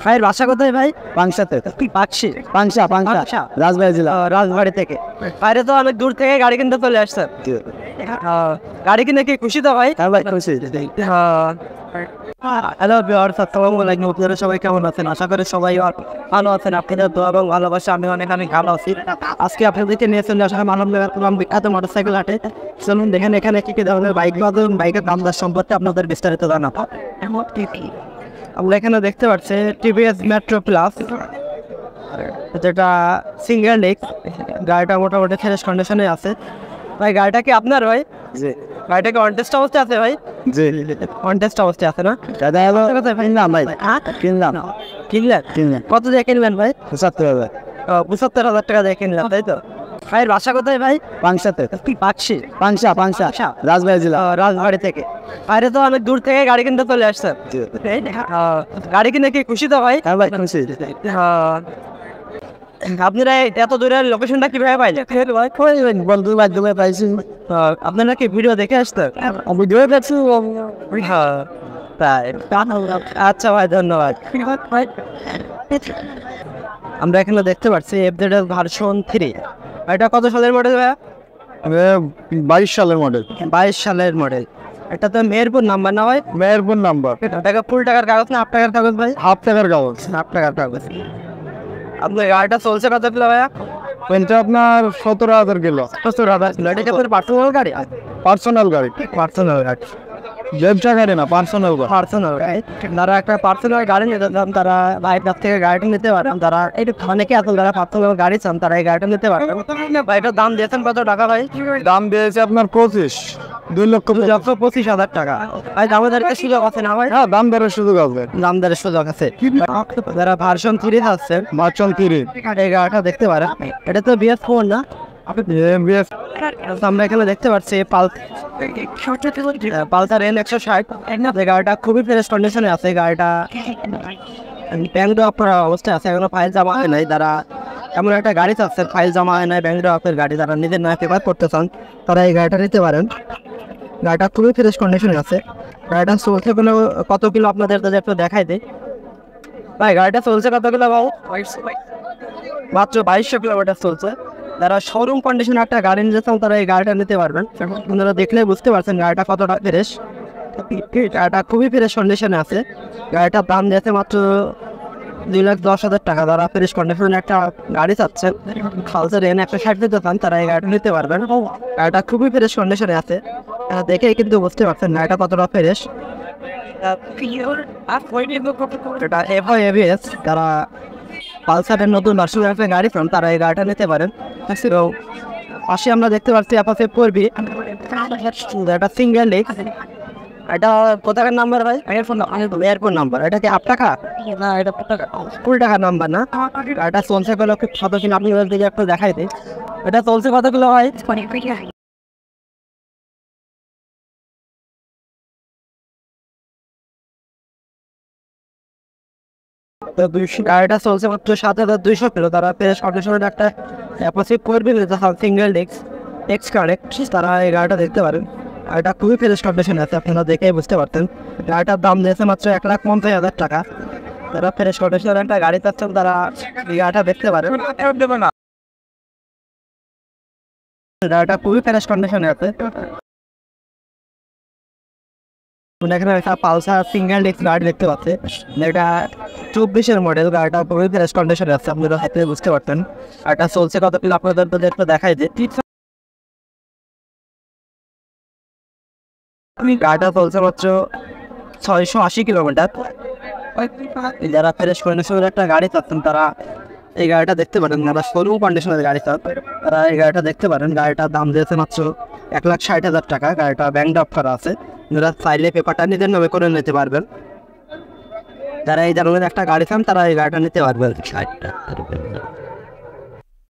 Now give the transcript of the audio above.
ভাইয়ের বাসা কোথায় ভাই? পাংশাতে। পাকশি? পাংশা পাংশা, রাজবাড়ী জেলা। রাজবাড়ি থেকে। বাইরে তো অনেক দূর থেকে গাড়ি কিনতে চলে আসছেন। গাড়ি কিনে কি খুশি তো ভাই? হ্যাঁ ভাই খুশি। হ্যালো ভিউয়ার্স, আসসালামু আলাইকুম। আপনারা সবাই কেমন আছেন? আশা করি সবাই ভালো আছেন। আপনাদের দোয়া এবং ভালোবাসা আমি অনেক ভালো আছি। আজকে আপনাদেরকে নিয়ে চলে আসলাম মানবনগর বিখ্যাত মোটরসাইকেল হাটে। চলুন দেখেন এখানে কি কি ধরনের বাইক পাবেন, বাইকের দাম দর সম্পর্কে আপনাদের বিস্তারিত জানাবো। আমরা এখানে দেখতে পাচ্ছি টিভিএস মেট্রো প্লাস, যেটা সিঙ্গেল ডিস্ক। গাড়িটা মোটামুটি ফ্রেশ কন্ডিশনে আছে। ভাই গাড়িটা কি আপনার ভাই? জি। গাড়িটা কি অন টেস্ট অবস্থায় আছে ভাই? জি। অন টেস্ট অবস্থায় আছে না? দাদা এলো কিনলাম ভাই। কিনলাম। কিনলেন? কত দিয়ে কিনলেন ভাই? ৭৫,০০০। ৭৫,০০০ টাকা দিয়ে কিনলাম, তাই তো? ভাইয়ের বাসা কোথায় ভাই? পাংশাতে। পাকশি? পাংশা রাজবাড়ী জেলা। রাজবাড়ি থেকে। বাইরে তো অনেক দূর থেকে গাড়ি কিনতে চলে আসছেন। গাড়ি কিনে কি খুশি তো ভাই? হ্যাঁ ভাই খুশি। আপনারা এত দূরের লোকেশনটা কিভাবে পাইলেন? বন্ধু মাধ্যমে পাইছি। আপনারা কি ভিডিও দেখে আসতেন? ভিডিও দেখছি। তাই? আচ্ছা ভাই, ধন্যবাদ। আমরা এখানে দেখতে পাচ্ছি এফজেড ভার্সন 3। এটা কত সালের মডেল ভাইয়া? 22 সালের মডেল। 22 সালের মডেল। এটা তো মেহেরপুর নাম্বার না ভাই? মেহেরপুর নাম্বার। টাকা ফুল টাকার কাগজ না হাফ টাকার কাগজ ভাই? হাফ টাকার কাগজ। হাফ টাকার কাগজ। আপনার গাড়িটা চলছে কত কিলো ভাইয়া? এটা আপনার 17,000 কিলো। 17,000 কিলো। এটা কি আপনার পার্সোনাল গাড়ি? পার্সোনাল গাড়ি। পার্সোনাল গাড়ি, ব্যবসা গাড়ি না, পার্সোনাল গাড়ি। পার্সোনাল গাড়ি। যারা একটা পার্সোনাল গাড়ি নিতে চান তারা ভাইয়ের কাছ থেকে গাড়িটা নিতে পারেন। তারা এইটু অনেকে আছেন যারা পার্সোনাল গাড়ি চান, তারা এই গাড়িটা নিতে পারেন। ভাইটার দাম দিয়েছেন কত টাকা ভাই? দাম দিয়েছে আপনার 2,25,000 টাকা। ভাই দামের দরের সুযোগ আছে না ভাই? হ্যাঁ, দাম দরের সুযোগ আছে। দাম দরের সুযোগ আছে। যারা ভার্সন 3 আছে, ভার্সন 3 এই গাড়িটা দেখতে পারেন। এটা তো BS4 না? আমরা এখানে দেখতে পাচ্ছি পালসার N160। এই গাড়িটা খুবই ফ্রেশ কন্ডিশনে আছে। গাড়িটা ব্যাংক ড্রপ করা অবস্থায় আছে, এখনো ফাইল জমা হয় নাই। তারা এমন একটা গাড়ি চাচ্ছেন ফাইল জমা হয় নাই, ব্যাংক ড্রপের গাড়ি, তারা নিজের নয় পেপার করতে চান, তারা এই গাড়িটা নিতে পারেন। গাড়িটা খুবই ফ্রেশ কন্ডিশনে আছে। গাড়িটা চলছে কত কিলো আপনাদের যদি একটু দেখাই দিই। ভাই গাড়িটা চলছে কত কিলো বাবু? মাত্র 2200 কিলোমিটার চলছে। যারা শোরুম কন্ডিশনে একটা গাড়ি নিতে চান তারা এই গাড়িটা নিতে পারবেন। আপনারা দেখলে বুঝতে পারছেন গাড়িটা কতটা ফ্রেশ। গাড়িটা খুবই ফ্রেশ কন্ডিশনে আছে। গাড়িটার দাম দিয়েছে মাত্র 2,10,000 টাকা। যারা ফ্রেশ কন্ডিশনে একটা গাড়ি চাচ্ছেন, পালসার N160 নিতে চান, তারা এই গাড়িটা নিতে পারবেন। গাড়িটা খুবই ফ্রেশ কন্ডিশনে আছে, দেখেই কিন্তু বুঝতে পারছেন গাড়িটা কতটা ফ্রেশ। এটা FI ABS, তারা পালসারের নতুন ভার্সন একটা গাড়ি ফ্রম, তারা এই গাড়িটা নিতে পারেন। পাশে আমরা দেখতে পাচ্ছি অ্যাপাচি 4B, এটা সিঙ্গেল ডিস্ক। এটা কোথাকার নাম্বার ভাই? Airport number. এটা কি হাফ টাকা না? এটা ফুল টাকার নাম্বার না? এটা চলছে কত কিলো আপনি দিকে একটু দেখাই দিই। এটা চলছে কত কিলো ভাই? গাড়িটা চলছে মাত্র 7,200 কিলো। তারা ফ্রেশ কন্ডিশনের একটা Apache 4B single disc x connect, তারা এই গাড়িটা দেখতে পারেন। গাড়িটা খুবই ফ্রেশ কন্ডিশনে আছে, আপনারা দেখেই বুঝতে পারতেন। গাড়িটার দাম দিয়েছে মাত্র 1,50,000 টাকা। তারা ফ্রেশ কন্ডিশনের একটা গাড়ি চাচ্ছেন, তারা এই গাড়িটা দেখতে পারেন। গাড়িটা খুবই ফ্রেশ কন্ডিশনে আছে। এখানে একটা পালসার সিঙ্গেল ডিস্ক গাড়ি দেখতে পাচ্ছে। এটা 24-এর মডেল। গাড়িটা খুবই ফ্রেশ কন্ডিশনে আছে, আপনারা হাতে বুঝতে পারতেন। এটা চলছে কত কিলো আপনাদের একটু দেখাই দিই। গাড়িটা চলছে মাত্র 680 কিলোমিটার। যারা ফ্রেশ কন্ডিশনের একটা গাড়ি চাচ্ছেন তারা এই গাড়িটা দেখতে পারেন। যারা শোরুম কন্ডিশনের গাড়ি চান তারা এই গাড়িটা দেখতে পারেন। গাড়িটার দাম দিয়েছে মাত্র 1,60,000 টাকা। গাড়িটা ব্যাংক ড্রপ করা আছে, যারা চাইলে পেপারটা নিজের নামে করে নিতে পারবেন। যারা এই ধরনের একটা গাড়ি চান তারা এই গাড়িটা নিতে পারবেন।